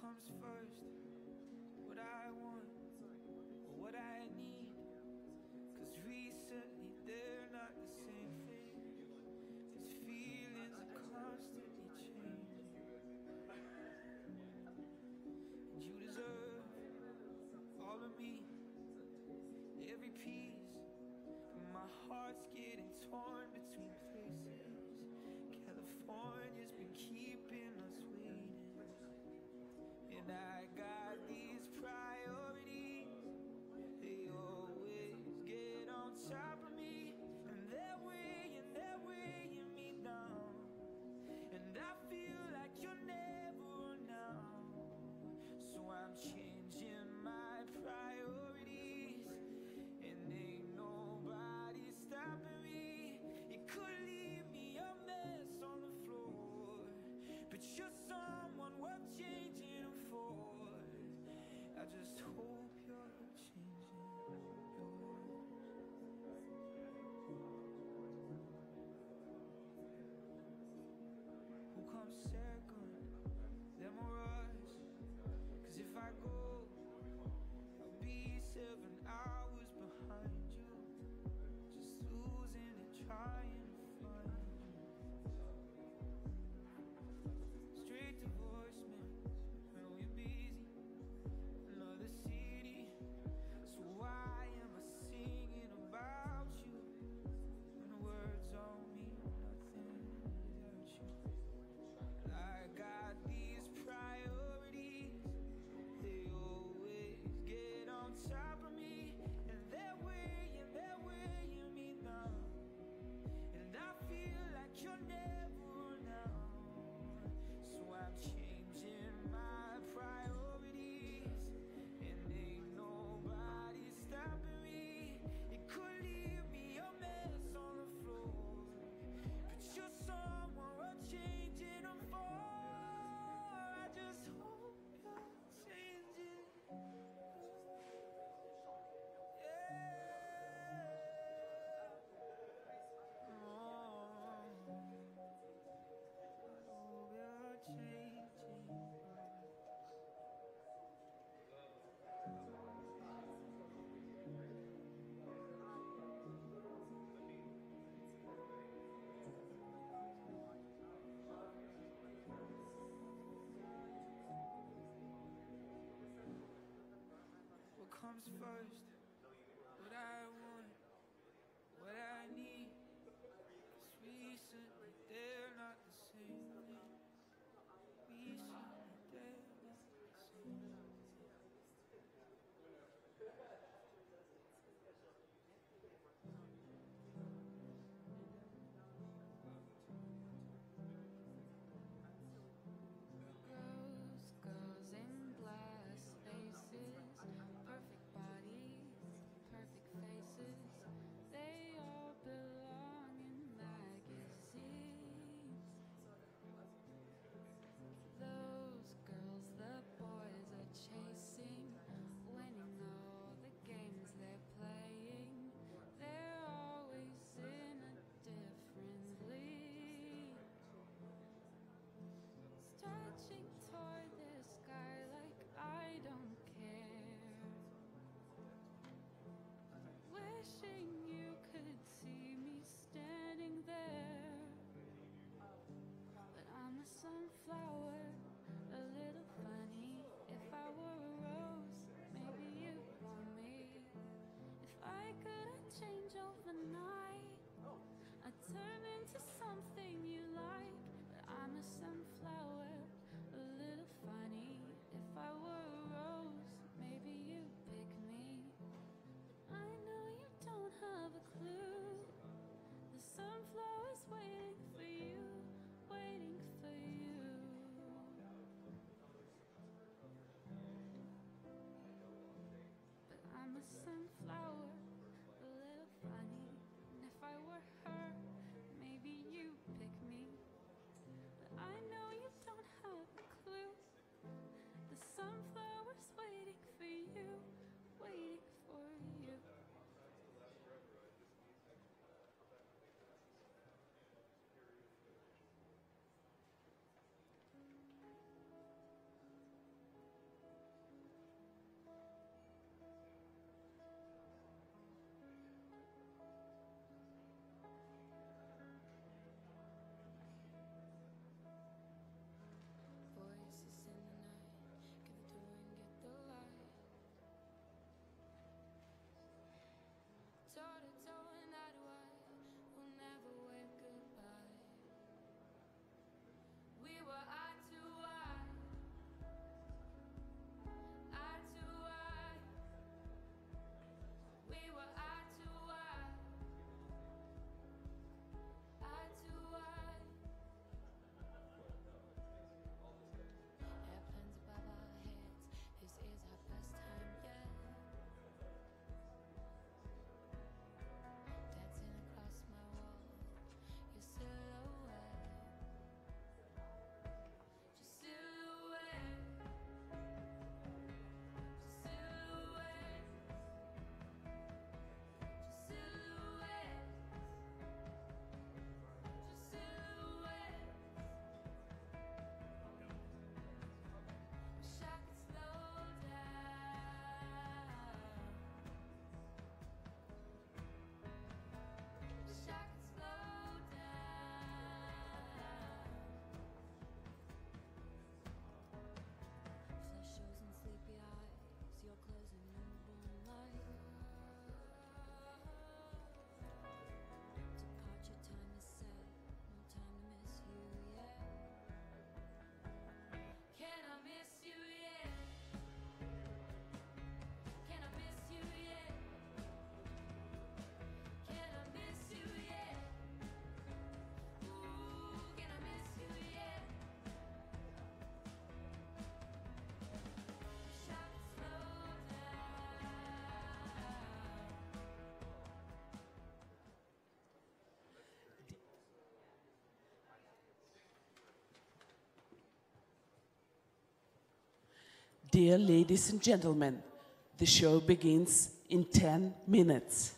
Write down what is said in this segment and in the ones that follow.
comes first? What I want or what I need? 'Cause recently they're not the same thing. These feelings are constantly changing, and you deserve all of me, every piece. And my heart's getting torn between places. California's been keeping us waiting. And I got these priorities, they always get on top of me. And they're weighing me down. And I feel like you're never around. So I'm changing my priorities, and ain't nobody stopping me. You could leave me a mess on the floor, but you're someone worth changing them for. I just hope you're changing yours. Who comes second, them or us? 'Cause if I go, I'll be 7 hours behind you, just losing and trying to find you. Straight to voicemail when we're busy, another city. So why am I singing about you when the words don't mean nothing without you? I got these priorities, they always get on top of me. And they're weighing me down. And I feel like you're never around. So I'm changing my priorities, and ain't nobody stopping me. You could leave me a mess on the floor, but you're someone worth changing them for. I just hope you're changing. Yeah. Oh, I hope you're changing. What comes first? What I want, what I need. 'Cause recently they're not the same thing. Recently they're not the same. Girls in glass faces, perfect bodies, perfect faces. They all belong in magazines. Those girls the boys are chasing, winning all the games they're playing. They're always in a different league, stretching toward the sky like I don't care, wishing you could see me standing there. But I'm a sunflower, a little funny. If I were a rose, maybe you'd want me. If I could change overnight, I'd turn into something you like. But I'm a sunflower, a little funny. If I were a rose, maybe you'd pick me. But I know you don't have a clue. The sunflower's waiting for you, waiting for you. But I'm a sunflower, a little funny. And if I were her, maybe you'd pick me. But I know you don't have a clue. The sunflower's waiting for you, waiting for you. Dear ladies and gentlemen, the show begins in 10 minutes.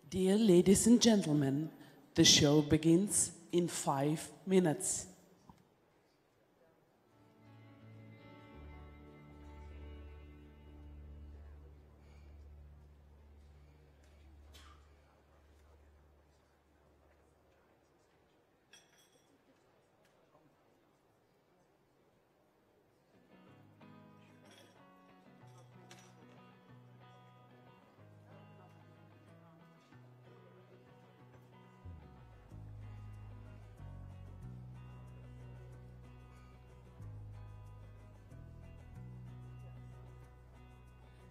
Dear ladies and gentlemen, the show begins in 5 minutes.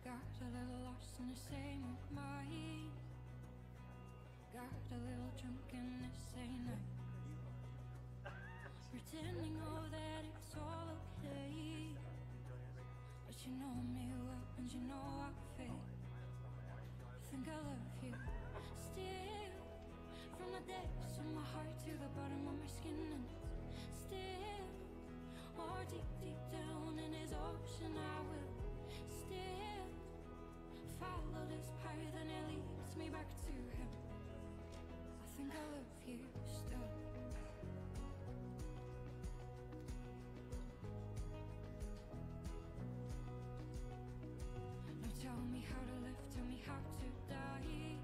Got a little lost in the same old mind. Got a little drunk in the same night. Pretending oh that it's all okay. But you know me well and you know I fake. Think I love you still. From the depths of my heart to the bottom of my skin. And still, or deep, deep down in his ocean I will still follow this path and it leads me back to him. I think I love you still. Now tell me how to live, tell me how to die.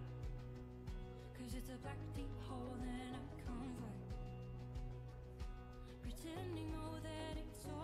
'Cause it's a black deep hole and I can't fight. Pretending oh that it's all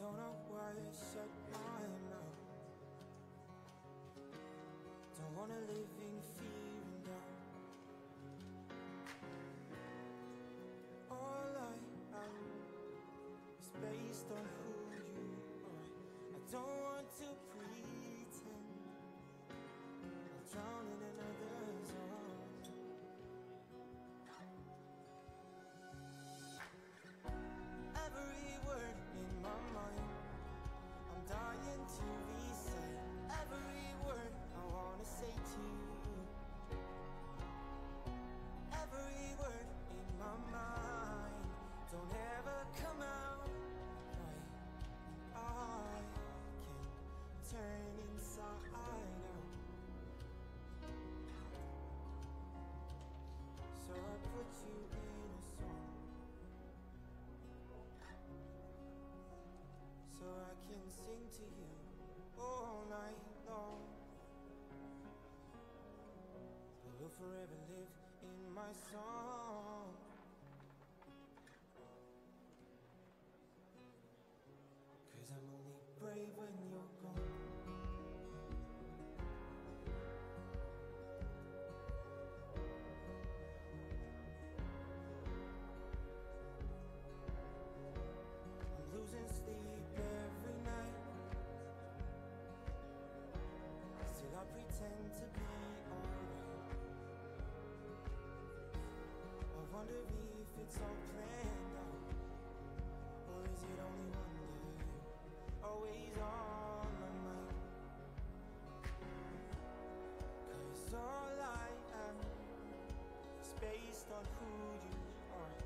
don't know why I shut my mouth. Don't wanna live in fear and doubt. All I am is based on who you are. I don't want to pretend. I'll drown in another's arms. Every word in my mind, I'm dying to recite. Every word I wanna say to you. Every word in my mind don't ever come out right. I can turn inside out. So I put you in a song, so I can sing to you all night long. I will forever live in my song. 'Cause I'm only brave when you're gone. I'm losing sleep every night. Still I pretend to be alright. I wonder if it's all planned out, or is it only one day, always on my mind? 'Cause all I am is based on who you are.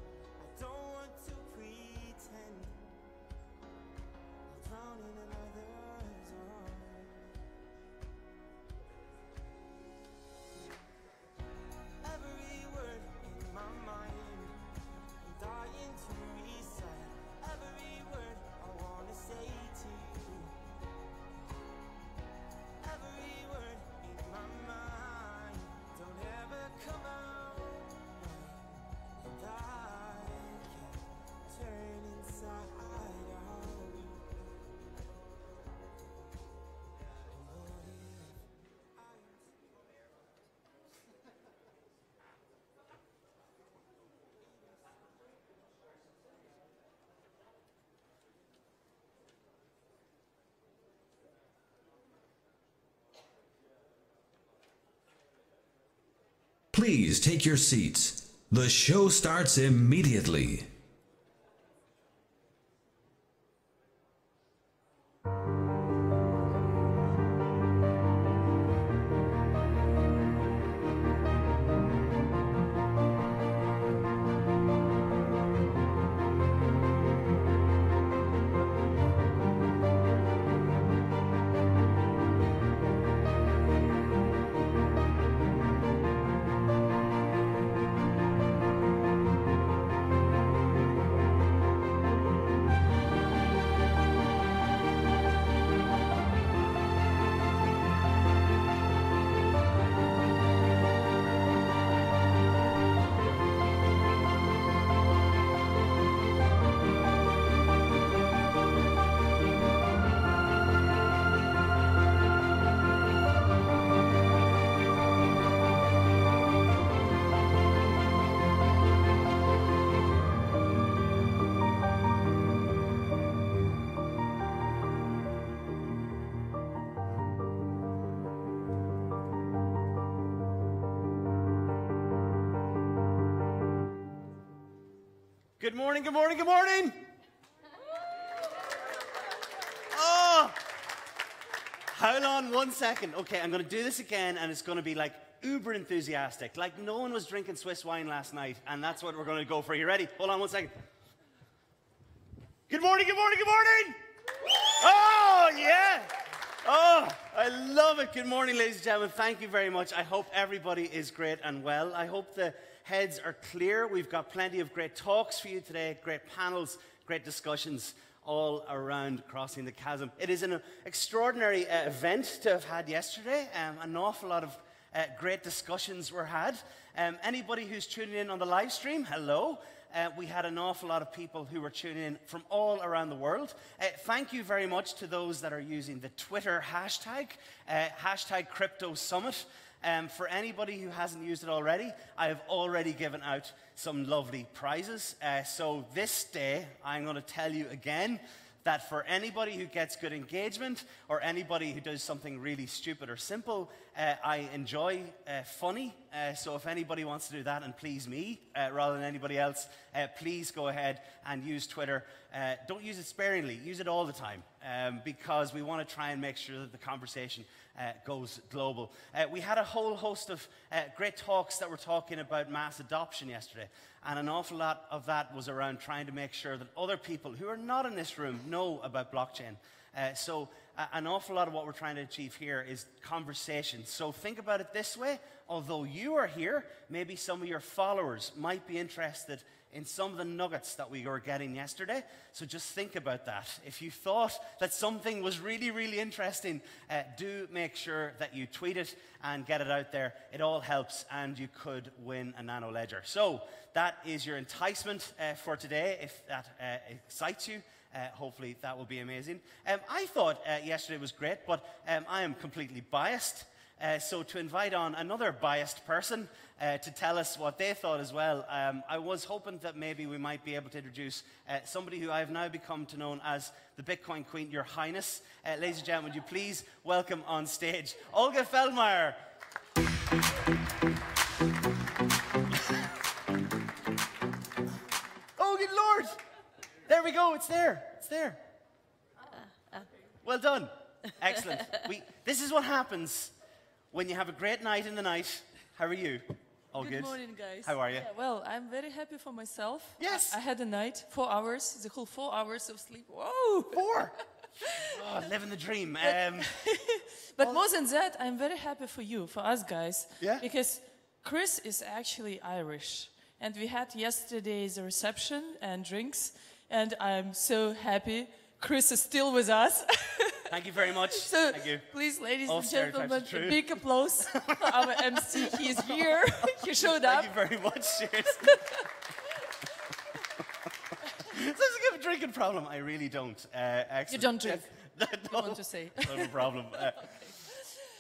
I don't want to pretend. I'll drown in another's arms. Every word in my mind, I'm dying to recite. Every word I wanna say to you. Every word in my mind don't ever come out right. And I can turn inside out. And what if Please take your seats. The show starts immediately. Good morning, good morning, good morning. Oh, hold on 1 second. Okay, I'm going to do this again, and it's going to be like uber enthusiastic. Like no one was drinking Swiss wine last night, and that's what we're going to go for. You ready? Hold on 1 second. Good morning, good morning, good morning. Oh, yeah. Oh, I love it. Good morning, ladies and gentlemen. Thank you very much. I hope everybody is great and well. I hope the heads are clear. We've got plenty of great talks for you today, great panels, great discussions all around Crossing the Chasm. It is an extraordinary event to have had yesterday. An awful lot of great discussions were had. Anybody who's tuning in on the live stream, hello. we had an awful lot of people who were tuning in from all around the world. Thank you very much to those that are using the Twitter hashtag, hashtag CryptoSummit. For anybody who hasn't used it already, I have already given out some lovely prizes. So this day, I'm going to tell you again that for anybody who gets good engagement or anybody who does something really stupid or simple, I enjoy funny. So if anybody wants to do that and please me rather than anybody else, please go ahead and use Twitter. Don't use it sparingly. Use it all the time because we want to try and make sure that the conversation goes global. We had a whole host of great talks that were talking about mass adoption yesterday, and an awful lot of that was around trying to make sure that other people who are not in this room know about blockchain. So an awful lot of what we're trying to achieve here is conversation. So think about it this way: although you are here, maybe some of your followers might be interested in some of the nuggets that we were getting yesterday. So just think about that. If you thought that something was really, really interesting, do make sure that you tweet it and get it out there. It all helps, and you could win a nano ledger. So that is your enticement for today. If that excites you, hopefully that will be amazing. I thought yesterday was great, but I am completely biased. So to invite on another biased person to tell us what they thought as well, I was hoping that maybe we might be able to introduce somebody who I have now become to know as the Bitcoin Queen, Your Highness. Ladies and gentlemen, would you please welcome on stage Olga Feldmeier. Oh, good Lord! There we go, it's there, it's there. Well done, excellent. This is what happens when you have a great night in the night. How are you? All good? Good morning, guys. How are you? Yeah, well, I'm very happy for myself. Yes. I had a night, 4 hours, the whole 4 hours of sleep. Whoa! 4? Oh, living the dream. But more than that, I'm very happy for you, for us guys. Yeah? Because Chris is actually Irish. And we had yesterday the reception and drinks. And I'm so happy Chris is still with us. Thank you very much. So, thank you. please, ladies All and gentlemen, stereotypes are true. a big applause for our MC. He is here. He showed up. Thank you very much. Cheers. Does he have a drinking problem? I really don't. You don't drink, No, I want to say. no problem.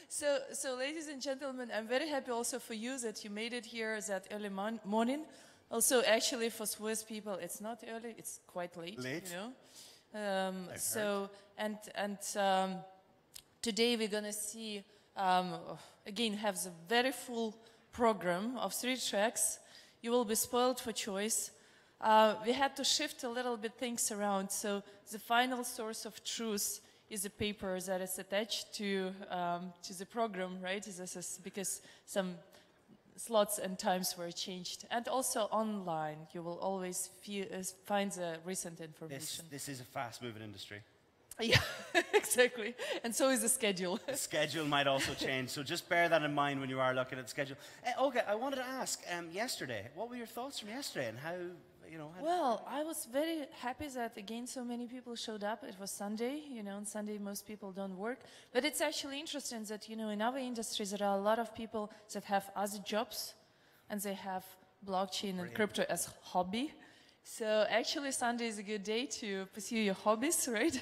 So, ladies and gentlemen, I'm very happy also for you that you made it here that early morning. Also, actually, for Swiss people, it's not early; it's quite late. Late? You know. Today we're gonna see again have the very full program of 3 tracks. You will be spoiled for choice. We had to shift a little bit things around. So the final source of truth is a paper that is attached to the program, right? This is because some slots and times were changed. And also online, you will always find the recent information. This is a fast-moving industry. Yeah, exactly. And so is the schedule. The schedule might also change, so just bear that in mind when you are looking at the schedule. Olga, I wanted to ask, yesterday, what were your thoughts from yesterday and how, you know... Well, I was very happy that, again, so many people showed up. It was Sunday, you know, on Sunday most people don't work. But it's actually interesting that, you know, in our industry there are a lot of people that have other jobs and they have blockchain and crypto as hobby. So actually Sunday is a good day to pursue your hobbies, right?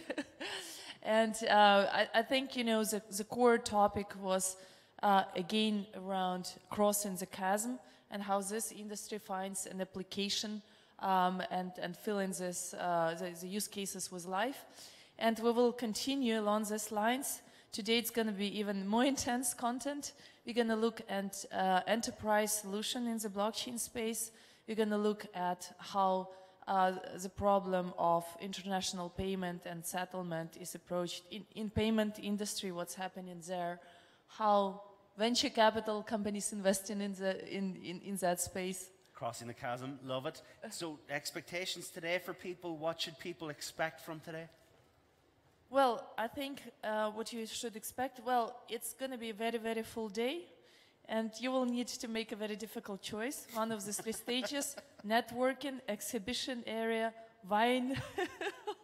And I think, you know, the core topic was, again, around crossing the chasm and how this industry finds an application and filling this, the use cases with life. And we will continue along these lines. Today it's going to be even more intense content. We're going to look at enterprise solution in the blockchain space. We're going to look at how the problem of international payment and settlement is approached in payment industry, what's happening there, how venture capital companies investing in that space. Crossing the chasm, love it. So expectations today for people, what should people expect from today? Well, I think what you should expect, well, it's going to be a very, very full day. And you will need to make a very difficult choice. One of the 3 stages, networking, exhibition area, wine,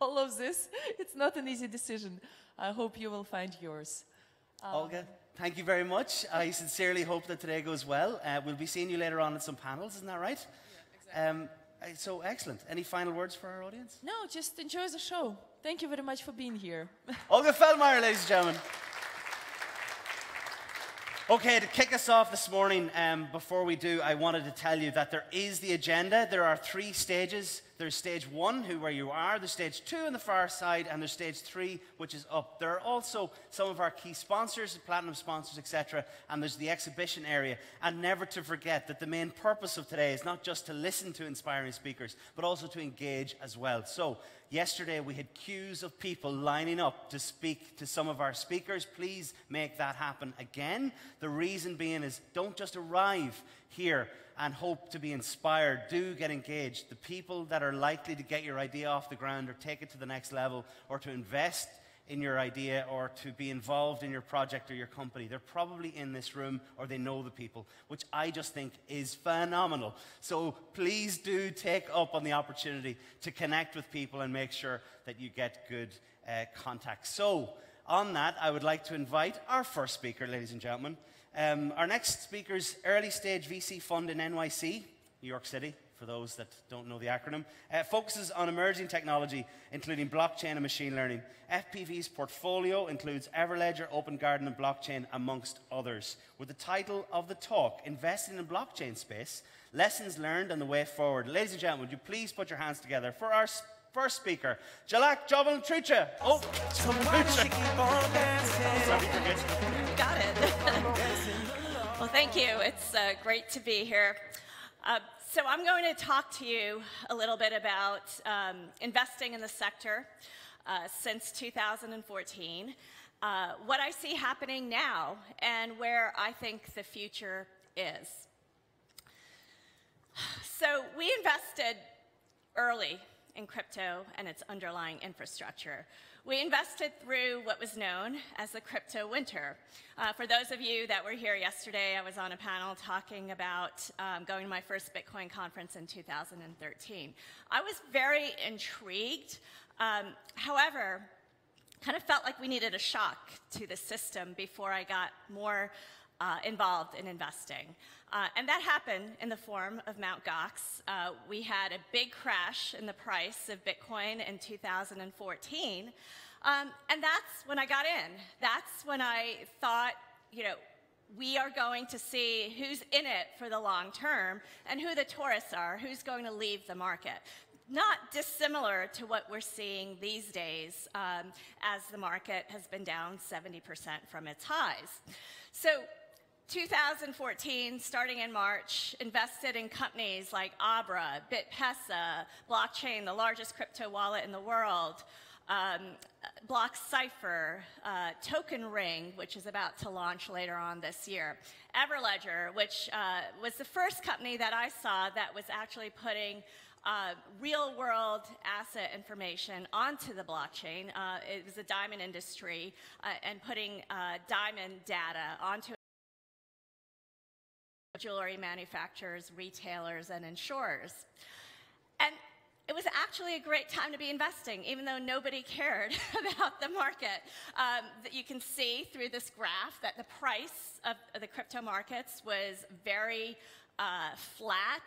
all of this. It's not an easy decision. I hope you will find yours. Olga, thank you very much. I sincerely hope that today goes well. We'll be seeing you later on at some panels, isn't that right? Yeah, exactly. So excellent. Any final words for our audience? No, just enjoy the show. Thank you very much for being here. Olga Feldmeyer, ladies and gentlemen. Okay, to kick us off this morning, before we do, I wanted to tell you that there is the agenda. There are 3 stages. There's stage 1, where you are. There's stage 2 on the far side, and there's stage 3, which is up. There are also some of our key sponsors, platinum sponsors, etc., and there's the exhibition area. And never to forget that the main purpose of today is not just to listen to inspiring speakers, but also to engage as well. So, yesterday we had queues of people lining up to speak to some of our speakers. Please make that happen again. The reason being is don't just arrive here and hope to be inspired. Do get engaged. The people that are likely to get your idea off the ground or take it to the next level or to invest in your idea or to be involved in your project or your company, they're probably in this room or they know the people, which I just think is phenomenal. So please do take up on the opportunity to connect with people and make sure that you get good contact. So on that, I would like to invite our first speaker, ladies and gentlemen. Our next speaker's early stage VC fund in NYC, New York City, for those that don't know the acronym, focuses on emerging technology, including blockchain and machine learning. FPV's portfolio includes Everledger, OpenGarden, and blockchain, amongst others. With the title of the talk, Investing in Blockchain Space, Lessons Learned and the Way Forward. Ladies and gentlemen, would you please put your hands together for our first speaker, Jalak Jovan Trucha. Oh, Trucha. Got it. Well, thank you. It's great to be here. So I'm going to talk to you a little bit about investing in the sector since 2014, what I see happening now, and where I think the future is. So we invested early in crypto and its underlying infrastructure. We invested through what was known as the crypto winter. For those of you that were here yesterday, I was on a panel talking about going to my first Bitcoin conference in 2013. I was very intrigued. However, kind of felt like we needed a shock to the system before I got more involved in investing. And that happened in the form of Mt. Gox. We had a big crash in the price of Bitcoin in 2014. And that's when I got in. That's when I thought, we are going to see who's in it for the long term and who the tourists are, who's going to leave the market. Not dissimilar to what we're seeing these days as the market has been down 70% from its highs. So 2014, starting in March, invested in companies like Abra, BitPesa, Blockchain, the largest crypto wallet in the world, Block Cipher, Token Ring, which is about to launch later on this year, Everledger, which was the first company that I saw that was actually putting real-world asset information onto the blockchain. It was the diamond industry and putting diamond data onto jewelry manufacturers, retailers, and insurers. And it was actually a great time to be investing, even though nobody cared about the market. You can see through this graph that the price of the crypto markets was very flat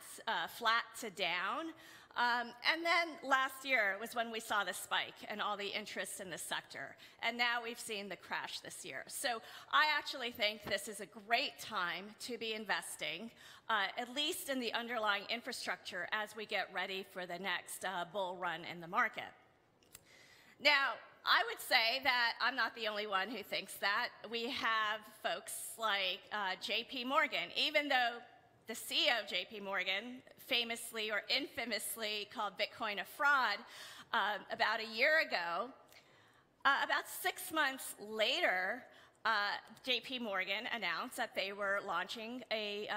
to down. And then last year was when we saw the spike and all the interest in the sector. And now we've seen the crash this year. So I actually think this is a great time to be investing, at least in the underlying infrastructure as we get ready for the next bull run in the market. Now, I would say that I'm not the only one who thinks that. We have folks like JP Morgan, even though the CEO of JP Morgan famously or infamously called Bitcoin a fraud about a year ago. About 6 months later, JP Morgan announced that they were launching a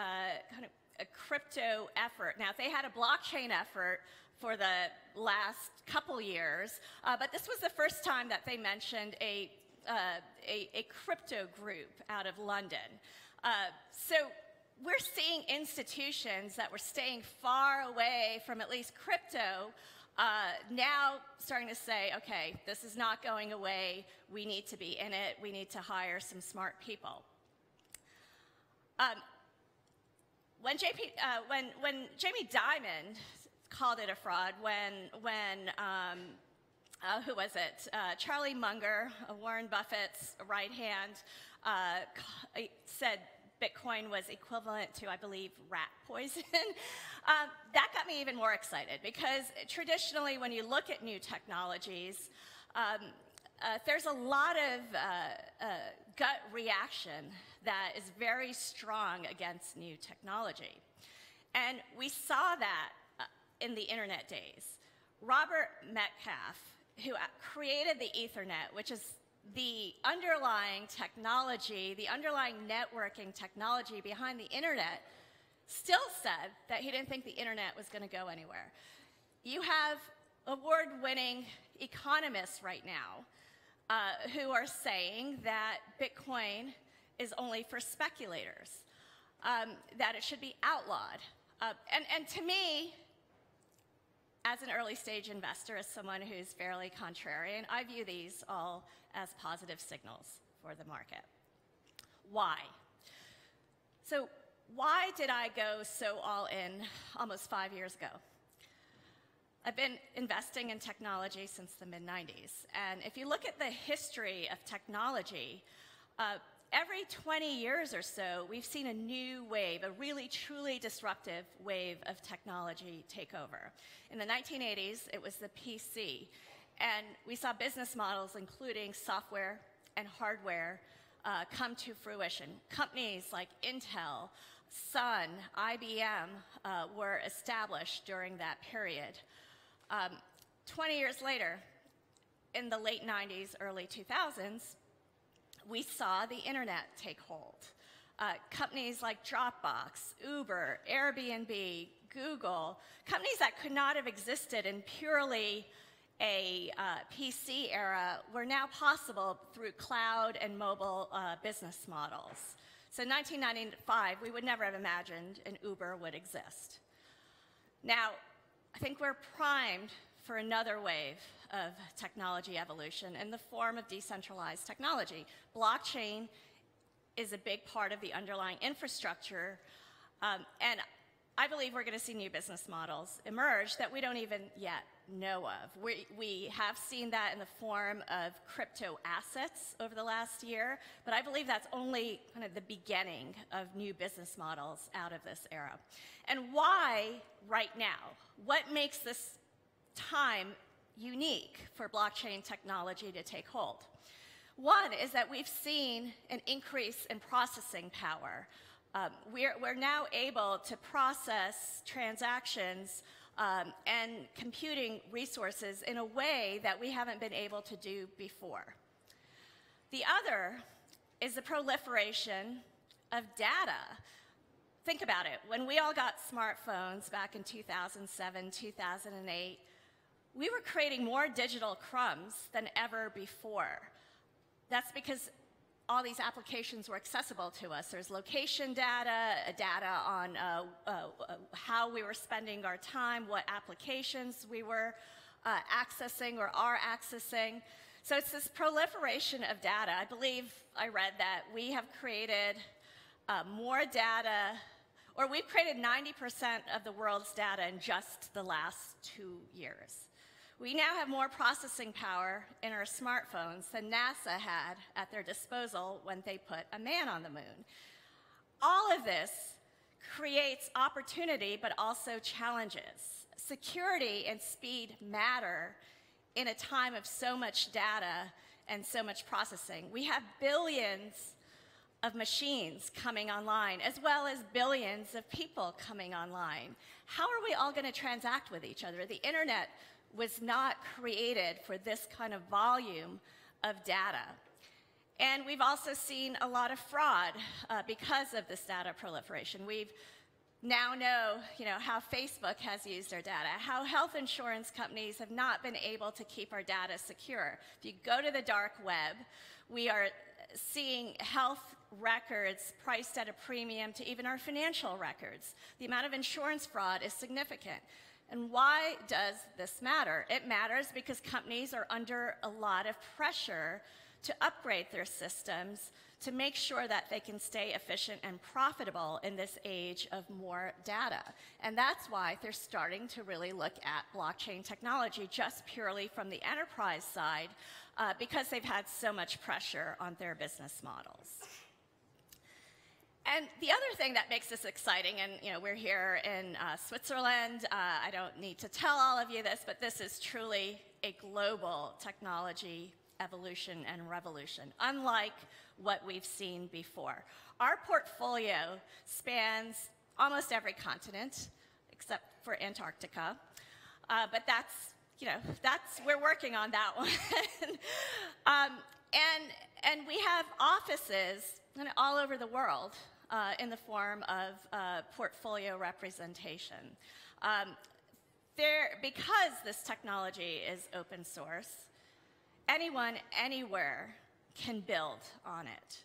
kind of a crypto effort. Now, they had a blockchain effort for the last couple years, but this was the first time that they mentioned a crypto group out of London. So we're seeing institutions that were staying far away from at least crypto now starting to say, okay, this is not going away. We need to be in it. We need to hire some smart people. When Jamie Dimon called it a fraud when who was it? Charlie Munger, Warren Buffett's right hand, said Bitcoin was equivalent to, I believe, rat poison. That got me even more excited because traditionally when you look at new technologies, there's a lot of gut reaction that is very strong against new technology. And we saw that in the internet days. Robert Metcalfe, who created the Ethernet, which is the underlying technology, the underlying networking technology behind the internet, still said that he didn't think the internet was going to go anywhere. You have award-winning economists right now who are saying that Bitcoin is only for speculators, that it should be outlawed. And to me, as an early stage investor, as someone who's fairly contrarian, I view these all as positive signals for the market. Why? So why did I go so all in almost 5 years ago? I've been investing in technology since the mid-90s. And if you look at the history of technology, every 20 years or so, we've seen a new wave, a really, truly disruptive wave of technology take over. In the 1980s, it was the PC. And we saw business models, including software and hardware, come to fruition. Companies like Intel, Sun, IBM were established during that period. 20 years later, in the late 90s, early 2000s, we saw the internet take hold. Companies like Dropbox, Uber, Airbnb, Google, companies that could not have existed in purely a PC era were now possible through cloud and mobile business models. So in 1995, we would never have imagined an Uber would exist. Now, I think we're primed for another wave of technology evolution in the form of decentralized technology. Blockchain is a big part of the underlying infrastructure, and I believe we're going to see new business models emerge that we don't even yet know of. We have seen that in the form of crypto assets over the last year, but I believe that's only kind of the beginning of new business models out of this era. And why right now? What makes this time unique for blockchain technology to take hold? One is that we've seen an increase in processing power. We're now able to process transactions and computing resources in a way that we haven't been able to do before. The other is the proliferation of data. Think about it. When we all got smartphones back in 2007, 2008, we were creating more digital crumbs than ever before. That's because all these applications were accessible to us. There's location data, data on how we were spending our time, what applications we were accessing or are accessing. So it's this proliferation of data. I believe I read that we have created more data, or we've created 90% of the world's data in just the last 2 years. We now have more processing power in our smartphones than NASA had at their disposal when they put a man on the moon. All of this creates opportunity, but also challenges. Security and speed matter in a time of so much data and so much processing. We have billions of machines coming online, as well as billions of people coming online. How are we all going to transact with each other? The internet was not created for this kind of volume of data. And we've also seen a lot of fraud because of this data proliferation. We now know, how Facebook has used our data, how health insurance companies have not been able to keep our data secure. If you go to the dark web, we are seeing health records priced at a premium to even our financial records. The amount of insurance fraud is significant. And why does this matter? It matters because companies are under a lot of pressure to upgrade their systems to make sure that they can stay efficient and profitable in this age of more data. And that's why they're starting to really look at blockchain technology just purely from the enterprise side, because they've had so much pressure on their business models. And the other thing that makes this exciting, and we're here in Switzerland, I don't need to tell all of you this, but this is truly a global technology evolution and revolution, unlike what we've seen before. Our portfolio spans almost every continent, except for Antarctica, but we're working on that one. And we have offices all over the world in the form of portfolio representation. Because this technology is open source, anyone, anywhere can build on it.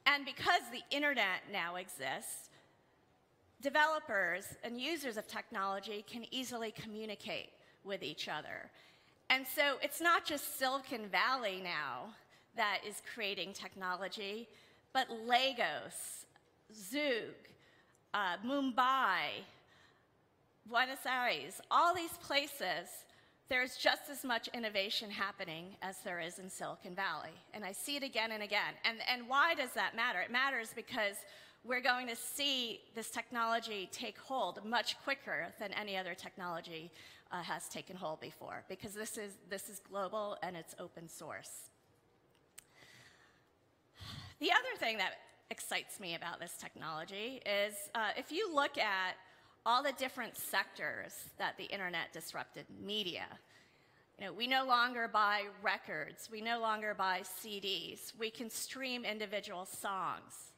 And because the internet now exists, developers and users of technology can easily communicate with each other. And so it's not just Silicon Valley now that is creating technology, but Lagos, Zug, Mumbai, Buenos Aires, all these places, there's just as much innovation happening as there is in Silicon Valley. And I see it again and again. And why does that matter? It matters because we're going to see this technology take hold much quicker than any other technology has taken hold before, because this is global and it's open source. The other thing that excites me about this technology is if you look at all the different sectors that the internet disrupted, media. We no longer buy records. We no longer buy CDs. We can stream individual songs.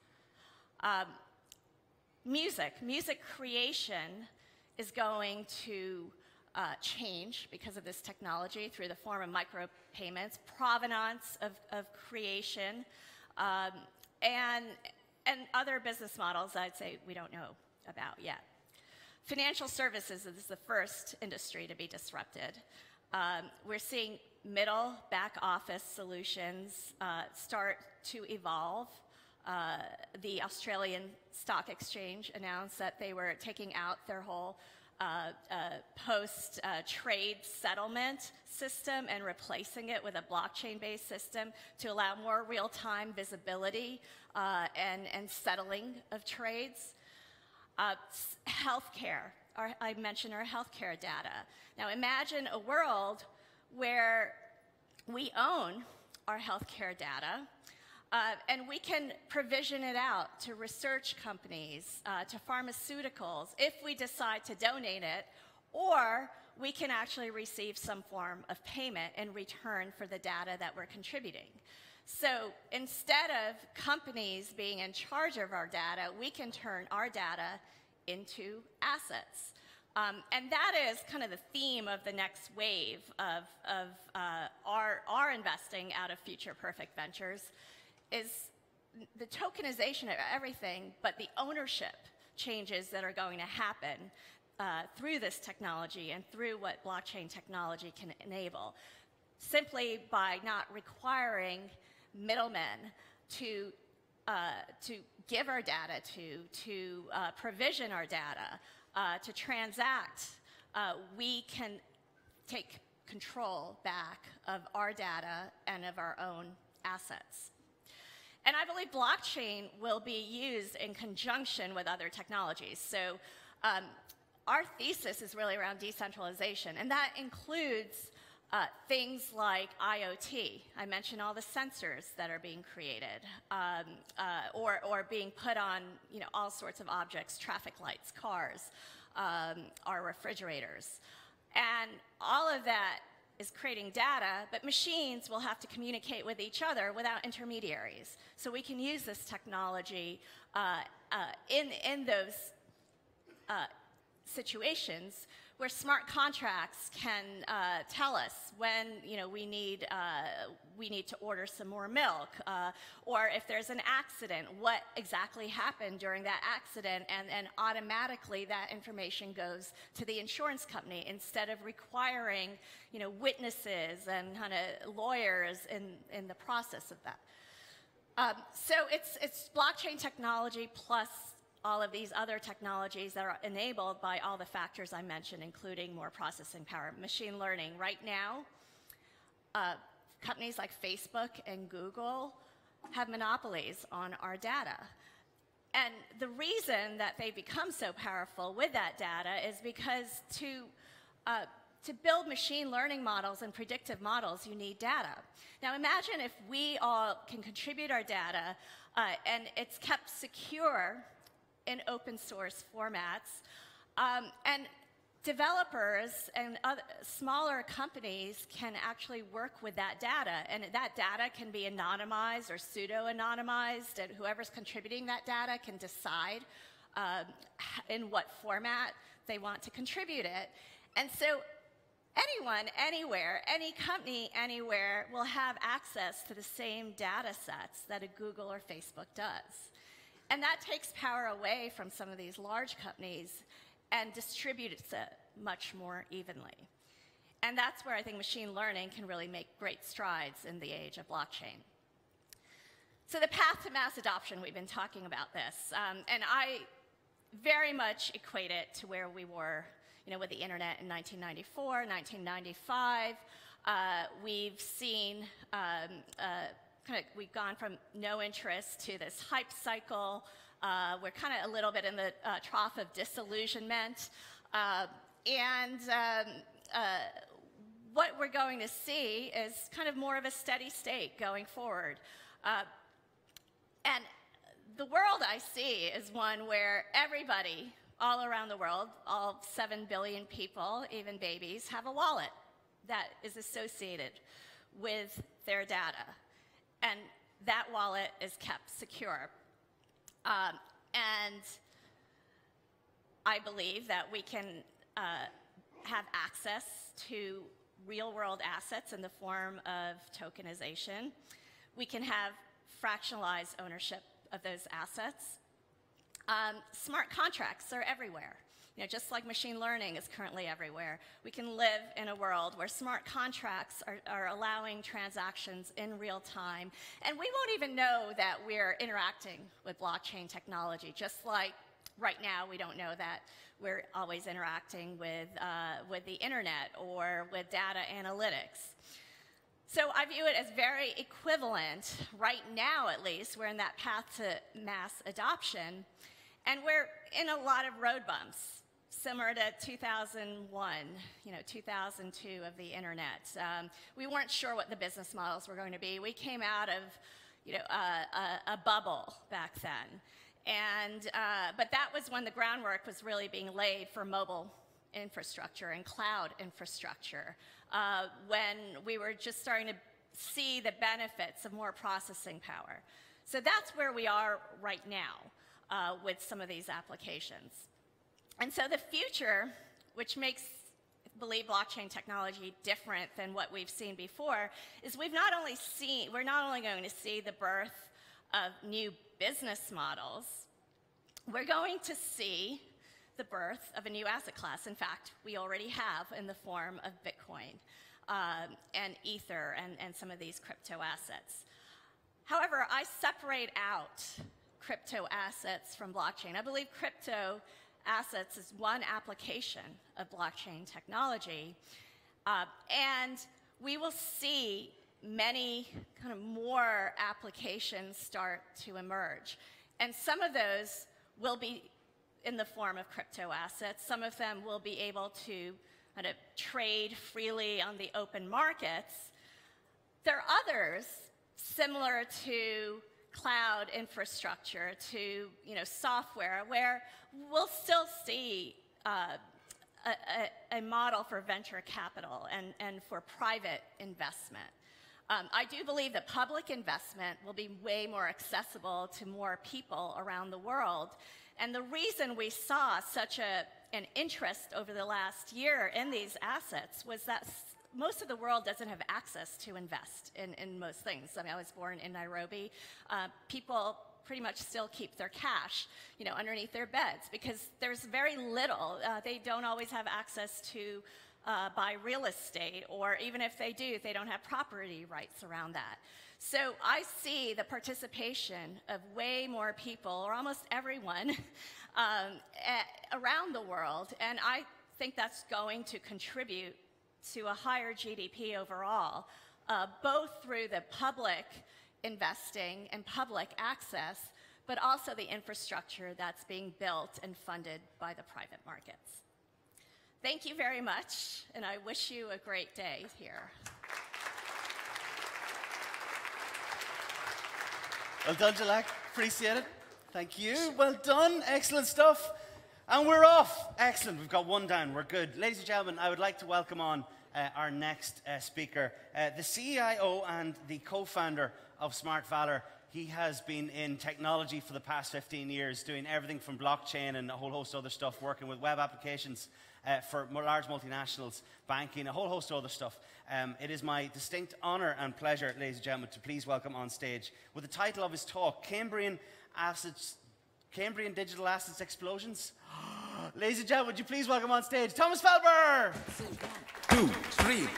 Music creation is going to change because of this technology through the form of micropayments, provenance of creation, and other business models I'd say we don't know about yet. Financial services is the first industry to be disrupted. We're seeing middle back office solutions start to evolve. The Australian Stock Exchange announced that they were taking out their whole post-trade settlement system and replacing it with a blockchain-based system to allow more real-time visibility and settling of trades. Healthcare, I mentioned our healthcare data. Now imagine a world where we own our healthcare data and we can provision it out to research companies, to pharmaceuticals, if we decide to donate it, or we can actually receive some form of payment in return for the data that we're contributing. So instead of companies being in charge of our data, we can turn our data into assets. And that is kind of the theme of the next wave of our investing out of Future Perfect Ventures, is the tokenization of everything, but the ownership changes that are going to happen through this technology and through what blockchain technology can enable, simply by not requiring middlemen to give our data to provision our data, to transact. We can take control back of our data and of our own assets. And I believe blockchain will be used in conjunction with other technologies. So our thesis is really around decentralization, and that includes things like IoT. I mentioned all the sensors that are being created or being put on all sorts of objects, traffic lights, cars, our refrigerators. And all of that is creating data, but machines will have to communicate with each other without intermediaries. So we can use this technology in those situations where smart contracts can tell us when we need to order some more milk, or if there's an accident, what exactly happened during that accident, and automatically that information goes to the insurance company instead of requiring witnesses and kind of lawyers in the process of that. So it's blockchain technology plus all of these other technologies that are enabled by all the factors I mentioned, including more processing power, machine learning. Right now, companies like Facebook and Google have monopolies on our data. And the reason that they become so powerful with that data is because to build machine learning models and predictive models, you need data. Now imagine if we all can contribute our data and it's kept secure in open source formats, and developers and other smaller companies can actually work with that data, and that data can be anonymized or pseudo-anonymized, and whoever's contributing that data can decide in what format they want to contribute it. And so anyone, anywhere, any company, anywhere will have access to the same data sets that a Google or Facebook does. And that takes power away from some of these large companies and distributes it much more evenly. And that's where I think machine learning can really make great strides in the age of blockchain. So the path to mass adoption, we've been talking about this, and I very much equate it to where we were with the internet in 1994, 1995. We've seen we've gone from no interest to this hype cycle. We're kind of a little bit in the trough of disillusionment. What we're going to see is kind of more of a steady state going forward. And the world I see is one where everybody all around the world, all 7 billion people, even babies, have a wallet that is associated with their data. And that wallet is kept secure. And I believe that we can have access to real-world assets in the form of tokenization. We can have fractionalized ownership of those assets. Smart contracts are everywhere. Just like machine learning is currently everywhere, we can live in a world where smart contracts are allowing transactions in real time, and we won't even know that we're interacting with blockchain technology, just like right now we don't know that we're always interacting with the internet or with data analytics. So I view it as very equivalent. Right now, at least, we're in that path to mass adoption, and we're in a lot of road bumps, similar to 2001, 2002 of the internet. We weren't sure what the business models were going to be. We came out of a bubble back then. But that was when the groundwork was really being laid for mobile infrastructure and cloud infrastructure, when we were just starting to see the benefits of more processing power. So that's where we are right now with some of these applications. And so the future, which makes, I believe, blockchain technology different than what we've seen before, is we're not only going to see the birth of new business models, we're going to see the birth of a new asset class. In fact, we already have in the form of Bitcoin and Ether and some of these crypto assets. However, I separate out crypto assets from blockchain. I believe crypto assets is one application of blockchain technology, and we will see many kind of more applications start to emerge. And some of those will be in the form of crypto assets. Some of them will be able to kind of trade freely on the open markets. There are others similar to cloud infrastructure, to software, where we'll still see a model for venture capital and for private investment. I do believe that public investment will be way more accessible to more people around the world. And the reason we saw such a and interest over the last year in these assets was that most of the world doesn't have access to invest in most things. I mean, I was born in Nairobi. People pretty much still keep their cash, underneath their beds because there's very little. They don't always have access to buy real estate, or even if they do, they don't have property rights around that. So I see the participation of way more people, or almost everyone, around the world, and I think that's going to contribute to a higher GDP overall, both through the public investing and public access, but also the infrastructure that's being built and funded by the private markets. Thank you very much, and I wish you a great day here. Well done, Jalak. Appreciate it. Thank you. Well done. Excellent stuff. And we're off. Excellent. We've got one down. We're good. Ladies and gentlemen, I would like to welcome on our next speaker, the CIO and the co-founder of Smart Valor. He has been in technology for the past 15 years, doing everything from blockchain and a whole host of other stuff, working with web applications for large multinationals, banking, a whole host of other stuff. It is my distinct honor and pleasure, ladies and gentlemen, to please welcome on stage, with the title of his talk, Cambrian Digital Assets Explosions. Ladies and gentlemen, would you please welcome on stage Thomas Felber? 2, 3.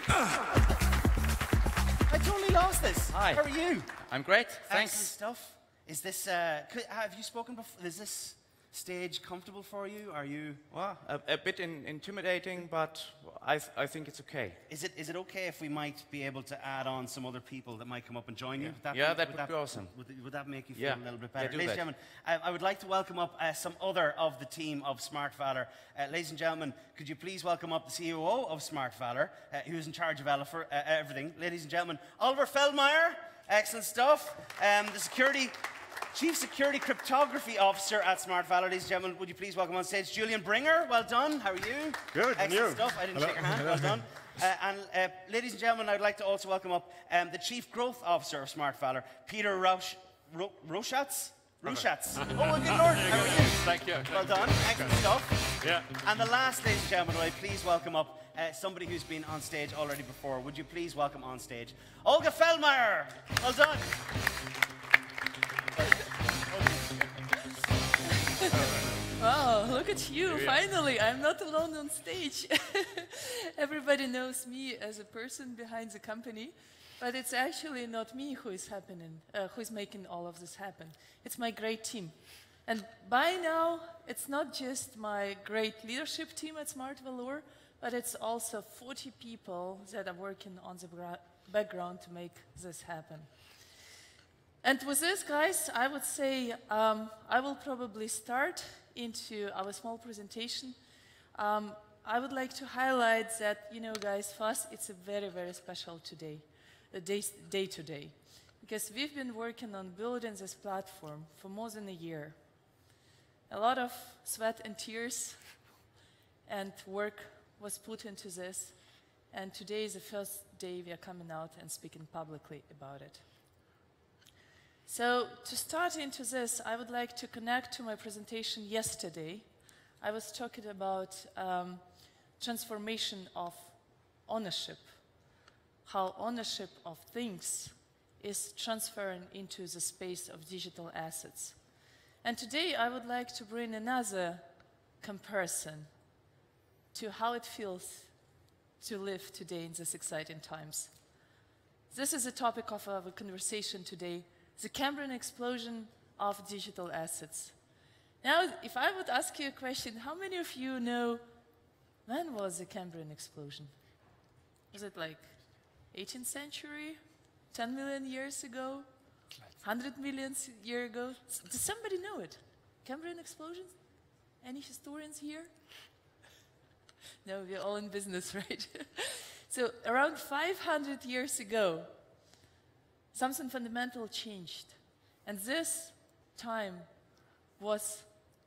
I totally lost this. Hi. How are you? I'm great, thanks. Excellent stuff. Is this, have you spoken before? Is this stage comfortable for you? Are you? Well, a bit intimidating, but I think it's okay. Is it okay if we might be able to add on some other people that might come up and join you? That would be awesome. Would that make you feel a little bit better? Yeah, Ladies and gentlemen, I would like to welcome up some other of the team of Smart Valor. Ladies and gentlemen, could you please welcome up the COO of Smart Valor, who's in charge of everything. Ladies and gentlemen, Oliver Feldmeyer. Excellent stuff. The Chief Security Cryptography Officer at Smart Valor. Ladies and gentlemen, would you please welcome on stage Julian Bringer? Well done. How are you? Good. Excellent stuff. I didn't shake your hand. Well done. And ladies and gentlemen, I'd like to also welcome up the Chief Growth Officer of Smart Valor, Peter Rochatz. Rochatz? Oh, good Lord. How are you? Thank you. Well done. Excellent stuff. Yeah. And the last, ladies and gentlemen, would I please welcome up somebody who's been on stage already before. Would you please welcome on stage Olga Feldmeyer? Well done. Oh, look at you, finally. I'm not alone on stage. Everybody knows me as a person behind the company, but it's actually not me who is making all of this happen. It's my great team. And by now, it's not just my great leadership team at Smart Valor, but it's also 40 people that are working on the background to make this happen. And with this, guys, I would say I will probably start into our small presentation. I would like to highlight that, guys, for us, it's a very, very special day today. Because we've been working on building this platform for more than a year. A lot of sweat and tears and work was put into this. And today is the first day we are coming out and speaking publicly about it. So to start into this, I would like to connect to my presentation yesterday. I was talking about transformation of ownership, how ownership of things is transferring into the space of digital assets. And today I would like to bring another comparison to how it feels to live today in these exciting times. This is the topic of our conversation today, the Cambrian explosion of digital assets. Now, if I would ask you a question, how many of you know when was the Cambrian explosion? Was it like 18th century, 10 million years ago, 100 million years ago? Does somebody know it? Cambrian explosion? Any historians here? No, we're all in business, right? So around 500 years ago, something fundamental changed. And this time was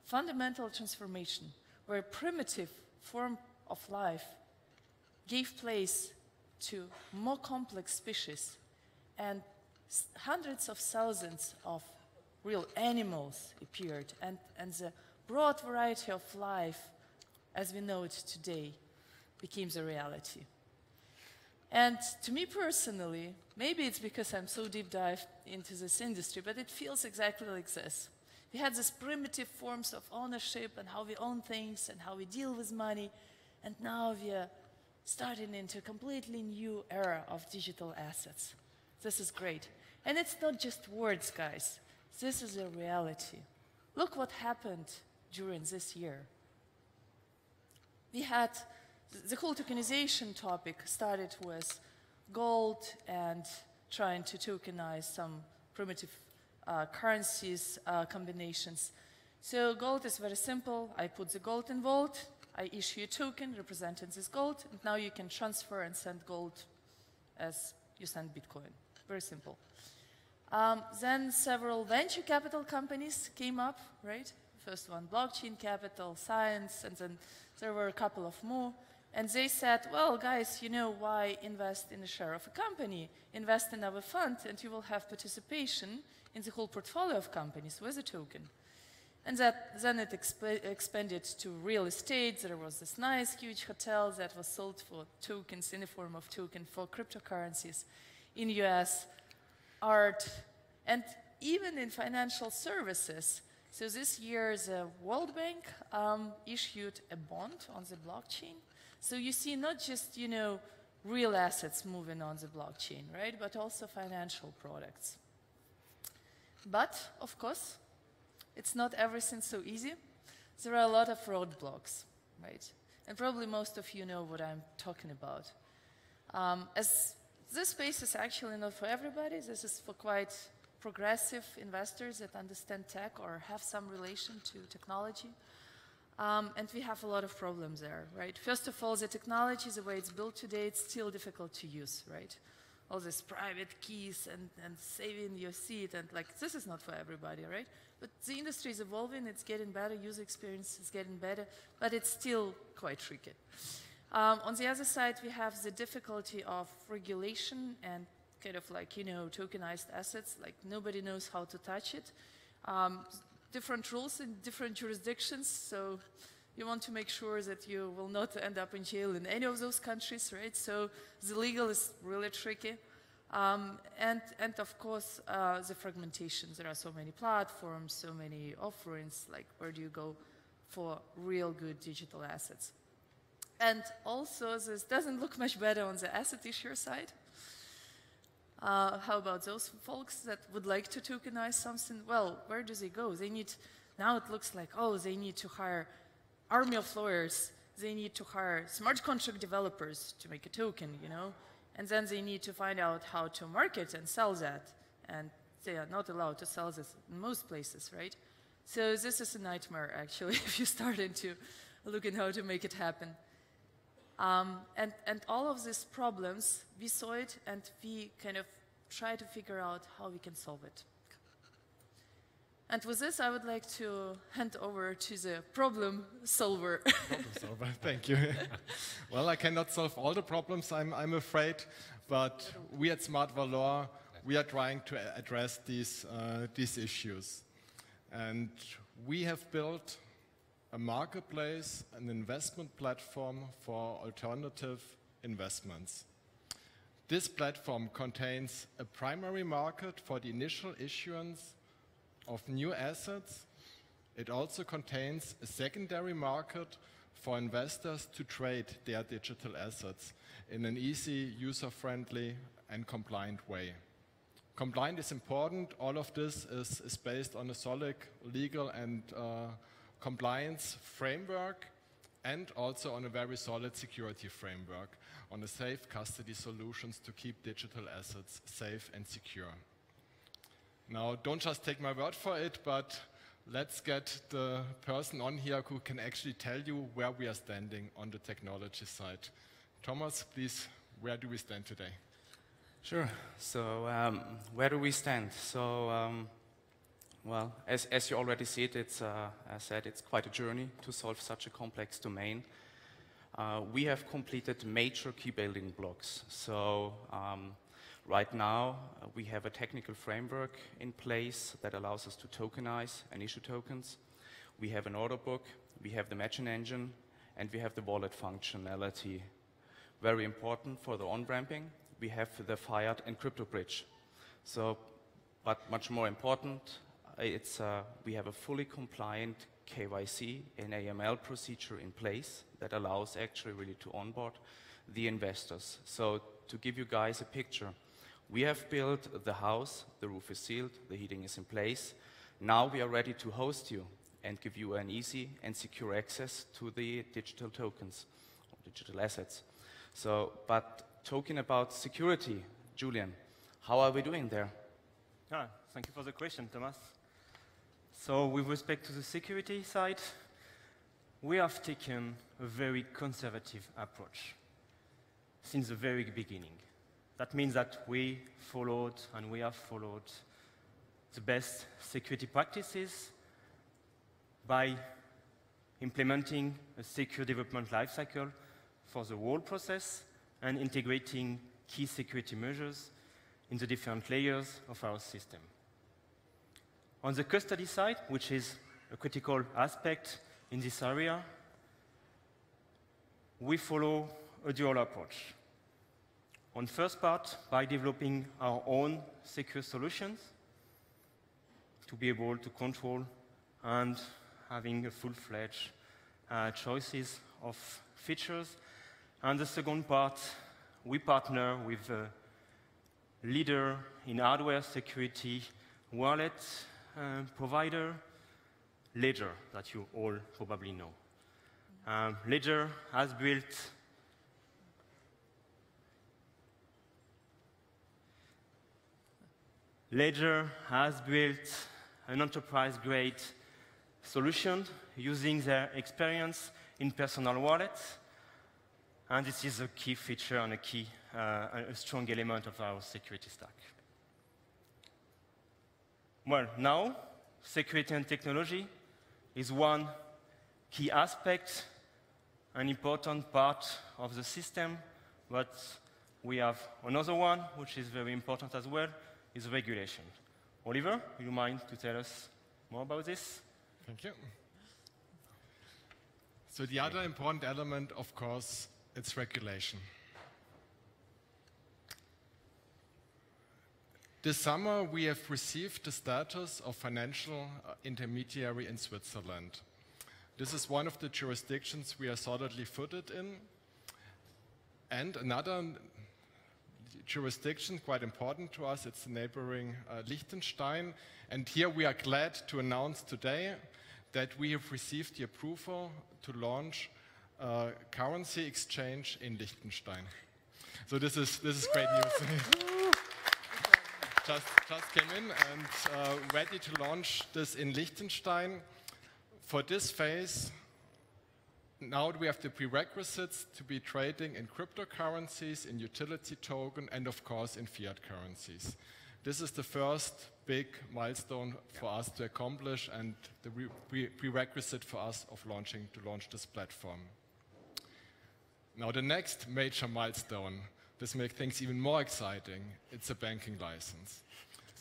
fundamental transformation, where a primitive form of life gave place to more complex species, and hundreds of thousands of real animals appeared, and the broad variety of life as we know it today became a reality. And to me personally, maybe it's because I'm so deep dived into this industry, but it feels exactly like this. We had these primitive forms of ownership and how we own things and how we deal with money, and now we are starting into a completely new era of digital assets. This is great. And it's not just words, guys. This is a reality. Look what happened during this year. We had the whole tokenization topic started with gold and trying to tokenize some primitive currencies combinations. So gold is very simple. I put the gold in vault. I issue a token representing this gold. And now you can transfer and send gold as you send Bitcoin. Very simple. Then several venture capital companies came up, right? First one, blockchain capital, science, and then there were a couple of more. And they said, well, guys, you know, why invest in a share of a company? Invest in our fund, and you will have participation in the whole portfolio of companies with a token. And then it expanded to real estate. There was this nice, huge hotel that was sold for tokens in the form of token for cryptocurrencies in US, art, and even in financial services. So this year, the World Bank issued a bond on the blockchain. So you see not just, you know, real assets moving on the blockchain, right, but also financial products. But, of course, it's not everything so easy. There are a lot of roadblocks, right? And probably most of you know what I'm talking about. As this space is actually not for everybody, this is for quite progressive investors that understand tech or have some relation to technology. And we have a lot of problems there, right? First of all, the technology, the way it's built today, it's still difficult to use, right? All these private keys and saving your seat, and like, this is not for everybody, right? But the industry is evolving, it's getting better, user experience is getting better, but it's still quite tricky. On the other side, we have the difficulty of regulation and kind of like, you know, tokenized assets, like nobody knows how to touch it. Different rules in different jurisdictions, so you want to make sure that you will not end up in jail in any of those countries, right? So the legal is really tricky. And of course, the fragmentation. There are so many platforms, so many offerings, like where do you go for real good digital assets? And also, this doesn't look much better on the asset issuer side. How about those folks that would like to tokenize something? Well, where do they go? They need, now it looks like, oh, they need to hire army of lawyers. They need to hire smart contract developers to make a token, you know? And then they need to find out how to market and sell that. And they are not allowed to sell this in most places, right? So this is a nightmare, actually, if you start into looking how to make it happen. And all of these problems, we saw it and we kind of try to figure out how we can solve it. And with this, I would like to hand over to the problem solver. Problem solver, thank you. Well, I cannot solve all the problems, I'm afraid, but we at Smart Valor, we are trying to address these issues. And we have built a marketplace, an investment platform for alternative investments. This platform contains a primary market for the initial issuance of new assets. It also contains a secondary market for investors to trade their digital assets in an easy, user-friendly, and compliant way. Compliant is important. All of this is based on a solid legal and compliance framework, and also on a very solid security framework, on a safe custody solutions to keep digital assets safe and secure. Now, don't just take my word for it, but let's get the person on here who can actually tell you where we are standing on the technology side. Thomas, please, where do we stand today? Sure. So where do we stand? So, well, as you already see it, as I said, it's quite a journey to solve such a complex domain. We have completed major key building blocks. So right now, we have a technical framework in place that allows us to tokenize and issue tokens. We have an order book, we have the matching engine, and we have the wallet functionality. Very important for the on-ramping, we have the Fiat and Crypto Bridge. So, but much more important, we have a fully compliant KYC and AML procedure in place that allows actually really to onboard the investors. So to give you guys a picture, we have built the house, the roof is sealed, the heating is in place. Now we are ready to host you and give you an easy and secure access to the digital tokens, or digital assets. So, but talking about security, Julian, how are we doing there? Thank you for the question, Thomas. So with respect to the security side, we have taken a very conservative approach since the very beginning. That means that we followed and we have followed the best security practices by implementing a secure development lifecycle for the whole process and integrating key security measures in the different layers of our system. On the custody side, which is a critical aspect in this area, we follow a dual approach. On first part, by developing our own secure solutions to be able to control and having a full-fledged choices of features. And the second part, we partner with a leader in hardware security wallet provider, Ledger, that you all probably know. Ledger has built an enterprise-grade solution using their experience in personal wallets, and this is a key feature and a strong element of our security stack. Well, now, security and technology is one key aspect, an important part of the system, but we have another one, which is very important as well, is regulation. Oliver, do you mind to tell us more about this? Thank you. So the other important element, of course, it's regulation. This summer, we have received the status of financial intermediary in Switzerland. This is one of the jurisdictions we are solidly footed in. And another jurisdiction, quite important to us, it's the neighboring Liechtenstein. And here we are glad to announce today that we have received the approval to launch a currency exchange in Liechtenstein. So this is great news. Just came in and ready to launch this in Liechtenstein. For this phase, now we have the prerequisites to be trading in cryptocurrencies, in utility token, and of course in fiat currencies. This is the first big milestone for us to accomplish and the prerequisite for us to launch this platform. Now the next major milestone, this makes things even more exciting, it's a banking license.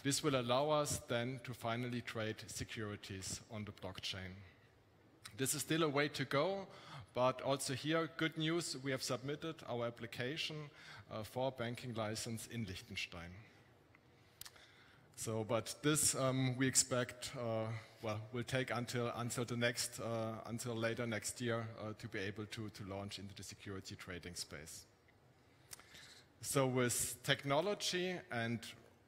This will allow us then to finally trade securities on the blockchain. This is still a way to go, but also here, good news, we have submitted our application for a banking license in Liechtenstein. So, but this we expect, will take until later next year to be able to launch into the security trading space. So with technology and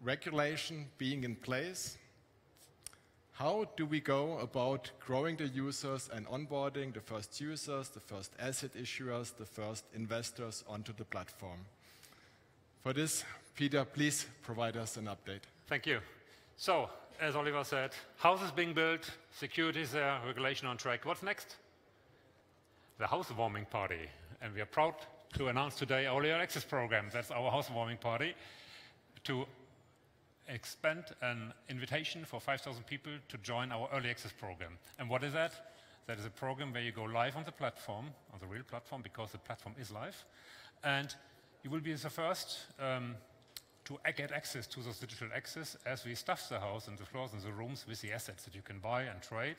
regulation being in place, how do we go about growing the users and onboarding the first users, the first asset issuers, the first investors onto the platform? For this, Peter, please provide us an update. Thank you. So, as Oliver said, house is being built, security is there, regulation on track. What's next? The housewarming party. And we are proud to announce today our early access program. That's our housewarming party to expand an invitation for 5,000 people to join our early access program. And what is that? That is a program where you go live on the platform, on the real platform, because the platform is live. And you will be the first to get access to those digital access as we stuff the house and the floors and the rooms with the assets that you can buy and trade.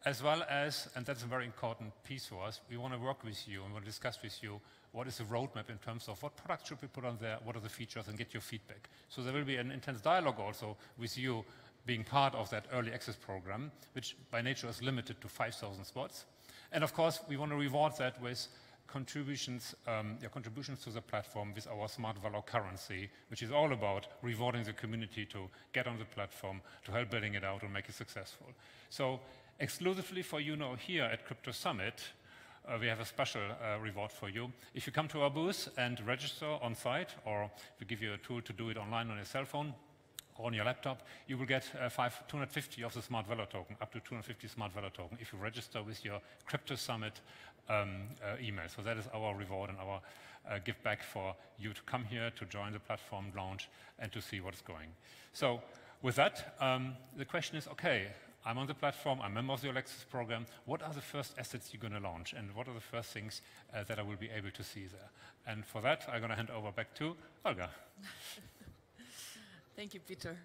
as well as, and that's a very important piece for us, we want to work with you and want to discuss with you what is the roadmap in terms of what products should we put on there, what are the features, and get your feedback. So there will be an intense dialogue also with you being part of that early access program, which by nature is limited to 5,000 spots. And of course, we want to reward that with contributions, contributions to the platform with our Smart Valor currency, which is all about rewarding the community to get on the platform, to help building it out and make it successful. So exclusively for you now here at CryptoSummit, we have a special reward for you. If you come to our booth and register on site, or we give you a tool to do it online on your cell phone or on your laptop, you will get 250 of the Smart Valor token, up to 250 Smart Valor token, if you register with your CryptoSummit email. So that is our reward and our give back for you to come here, to join the platform launch, and to see what's going. So with that, the question is, okay, I'm on the platform, I'm a member of the All Access program. What are the first assets you're going to launch? And what are the first things that I will be able to see there? And for that, I'm going to hand over back to Olga. Thank you, Peter.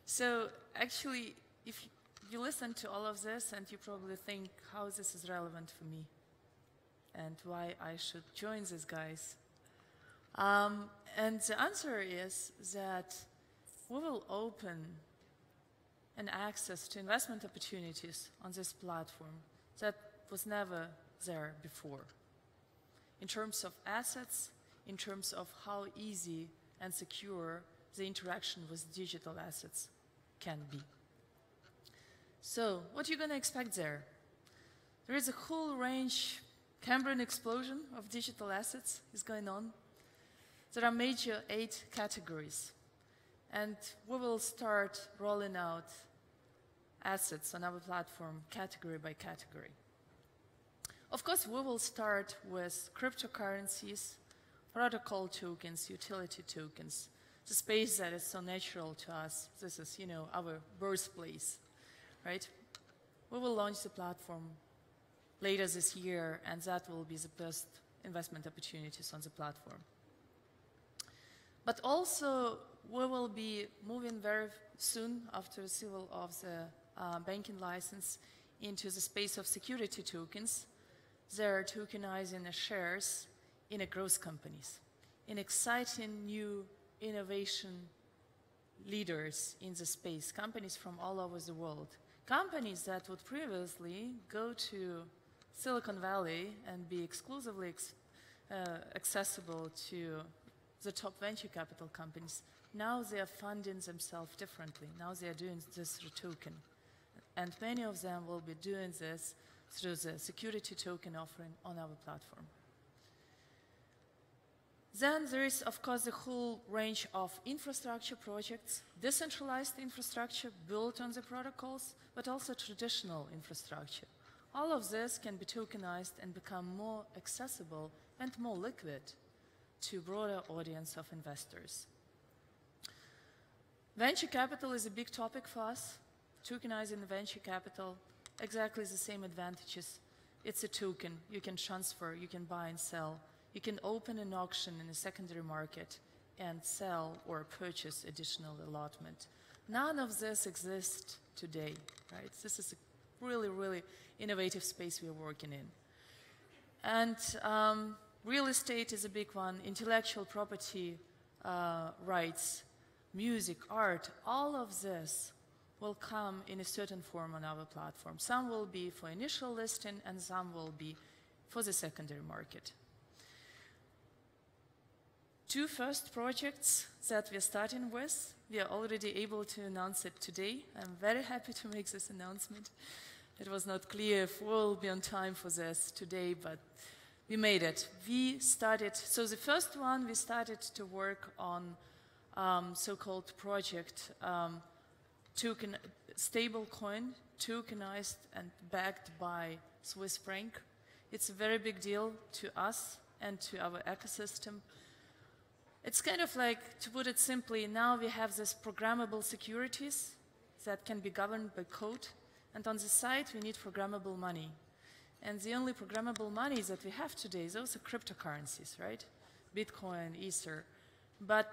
So actually, if you listen to all of this, and you probably think how this is relevant for me and why I should join these guys. And the answer is that we will open an access to investment opportunities on this platform that was never there before. In terms of assets, in terms of how easy and secure the interaction with digital assets can be. So, what are you going to expect there? There is a whole range, Cambrian explosion of digital assets is going on. There are major 8 categories. And we will start rolling out assets on our platform category by category. Of course, we will start with cryptocurrencies, protocol tokens, utility tokens, the space that is so natural to us. This is, our birthplace, right? We will launch the platform later this year, and that will be the best investment opportunities on the platform. But also, we will be moving very soon after receival of the banking license into the space of security tokens. They're tokenizing the shares in growth companies, in exciting new innovation leaders in the space, companies from all over the world, companies that would previously go to Silicon Valley and be exclusively accessible to the top venture capital companies. Now they are funding themselves differently. Now they are doing this through token. And many of them will be doing this through the security token offering on our platform. Then there is, of course, the whole range of infrastructure projects, decentralized infrastructure built on the protocols, but also traditional infrastructure. All of this can be tokenized and become more accessible and more liquid to a broader audience of investors. Venture capital is a big topic for us. Tokenizing venture capital, exactly the same advantages. It's a token. You can transfer, you can buy and sell. You can open an auction in a secondary market and sell or purchase additional allotment. None of this exists today, right? This is a really, really innovative space we are working in. And real estate is a big one. Intellectual property rights, music, art, all of this will come in a certain form on our platform. Some will be for initial listing and some will be for the secondary market. 2 first projects that we're starting with, we are already able to announce it today. I'm very happy to make this announcement. It was not clear if we'll be on time for this today, but we made it. So the first one, we started to work on so-called project token, stable coin, tokenized and backed by Swiss franc. It's a very big deal to us and to our ecosystem. It's kind of like, to put it simply, now we have these programmable securities that can be governed by code, and on the side we need programmable money. And the only programmable money that we have today, those are cryptocurrencies, right? Bitcoin, Ether. But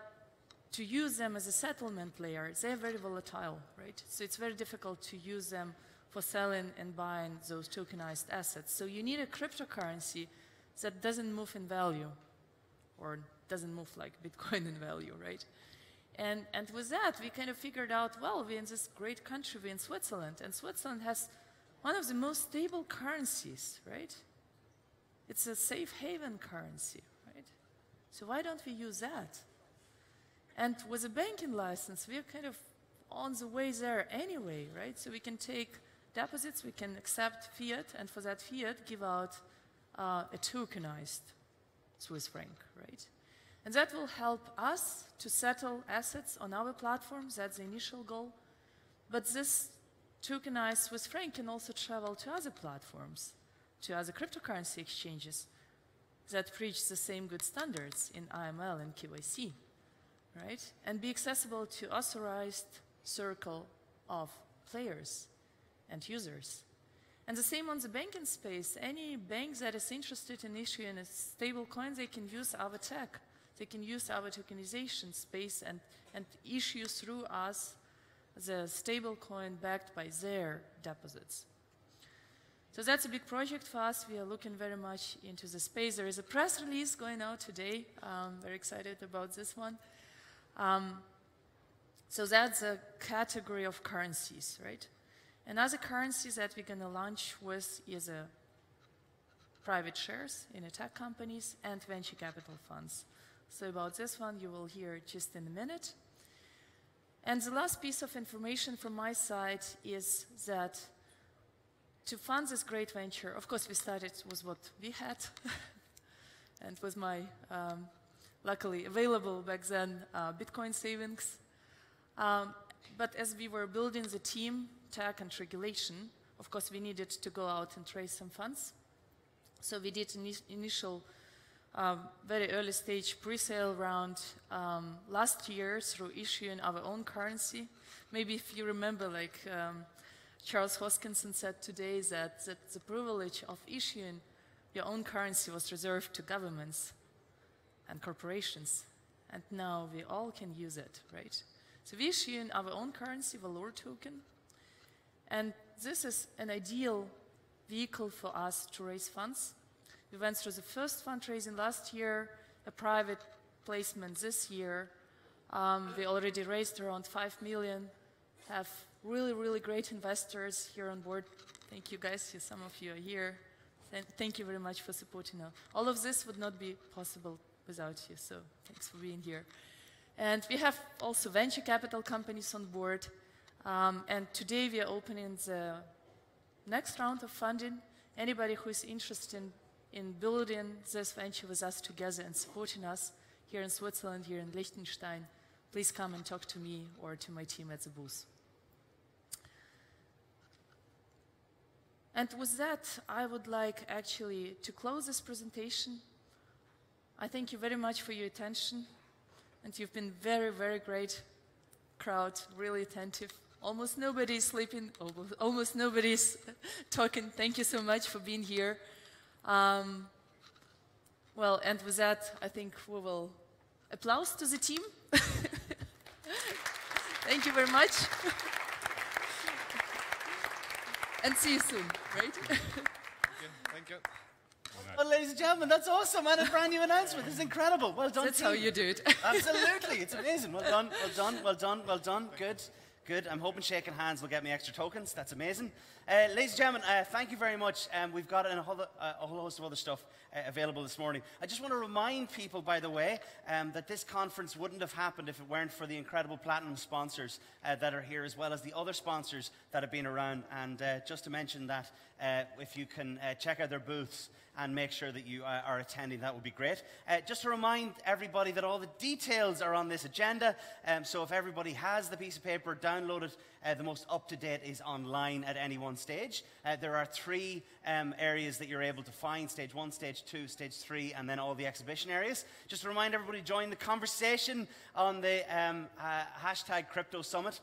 to use them as a settlement layer, they're very volatile, right? So it's very difficult to use them for selling and buying those tokenized assets. So you need a cryptocurrency that doesn't move in value, or doesn't move like Bitcoin in value, right? And with that, we kind of figured out, well, we're in this great country, we're in Switzerland, and Switzerland has one of the most stable currencies, right? It's a safe haven currency, right? So why don't we use that? And with a banking license, we're kind of on the way there anyway, right? So we can take deposits, we can accept fiat, and for that fiat, give out a tokenized Swiss franc, right? And that will help us to settle assets on our platforms. That's the initial goal. But this tokenized Swiss franc can also travel to other platforms, to other cryptocurrency exchanges that preach the same good standards in AML and KYC, right? And be accessible to authorized circle of players and users. And the same on the banking space. Any bank that is interested in issuing a stable coin, they can use our tech. They can use our tokenization space and issue through us the stable coin backed by their deposits. So that's a big project for us. We are looking very much into the space. There is a press release going out today. Very excited about this one. So that's a category of currencies, right? Another currencies that we're going to launch with is private shares in tech companies and venture capital funds. So about this one, you will hear just in a minute. And the last piece of information from my side is that to fund this great venture, of course, we started with what we had and with my, luckily available back then, Bitcoin savings. But as we were building the team, tech and regulation, of course, we needed to go out and raise some funds. So we did an initial, very early stage pre-sale round last year through issuing our own currency. Maybe if you remember, like Charles Hoskinson said today, that the privilege of issuing your own currency was reserved to governments and corporations. And now we all can use it, right? So we're issuing our own currency, Valor token. And this is an ideal vehicle for us to raise funds. We went through the first fundraising last year, a private placement this year. We already raised around 5 million, have really, really great investors here on board. Thank you guys, some of you are here. Thank you very much for supporting us. All of this would not be possible without you, so thanks for being here. And we have also venture capital companies on board. And today we are opening the next round of funding. Anybody who is interested in building this venture with us together and supporting us here in Switzerland, here in Liechtenstein, please come and talk to me or to my team at the booth. And with that, I would like actually to close this presentation. I thank you very much for your attention. And you've been very, very great crowd, really attentive. Almost nobody's sleeping, almost nobody's talking. Thank you so much for being here. Well, and with that, I think we will applause to the team. Thank you very much. And see you soon, right? Thank you. Well, ladies and gentlemen, that's awesome, and a brand new announcement. This is incredible. Well done, That's team. how you do it. Absolutely. It's amazing. Well done, well done, well done, well done. Good, good. I'm hoping shaking hands will get me extra tokens. That's amazing. Ladies and gentlemen, thank you very much. We've got a whole host of other stuff available this morning. I just want to remind people, by the way, that this conference wouldn't have happened if it weren't for the incredible platinum sponsors that are here, as well as the other sponsors that have been around. And just to mention that, if you can check out their booths and make sure that you are attending, that would be great. Just to remind everybody that all the details are on this agenda, so if everybody has the piece of paper, download it. The most up-to-date is online at any one stage. There are 3 areas that you're able to find: stage 1, stage 2, stage 3, and then all the exhibition areas. Just to remind everybody, join the conversation on the hashtag CryptoSummit.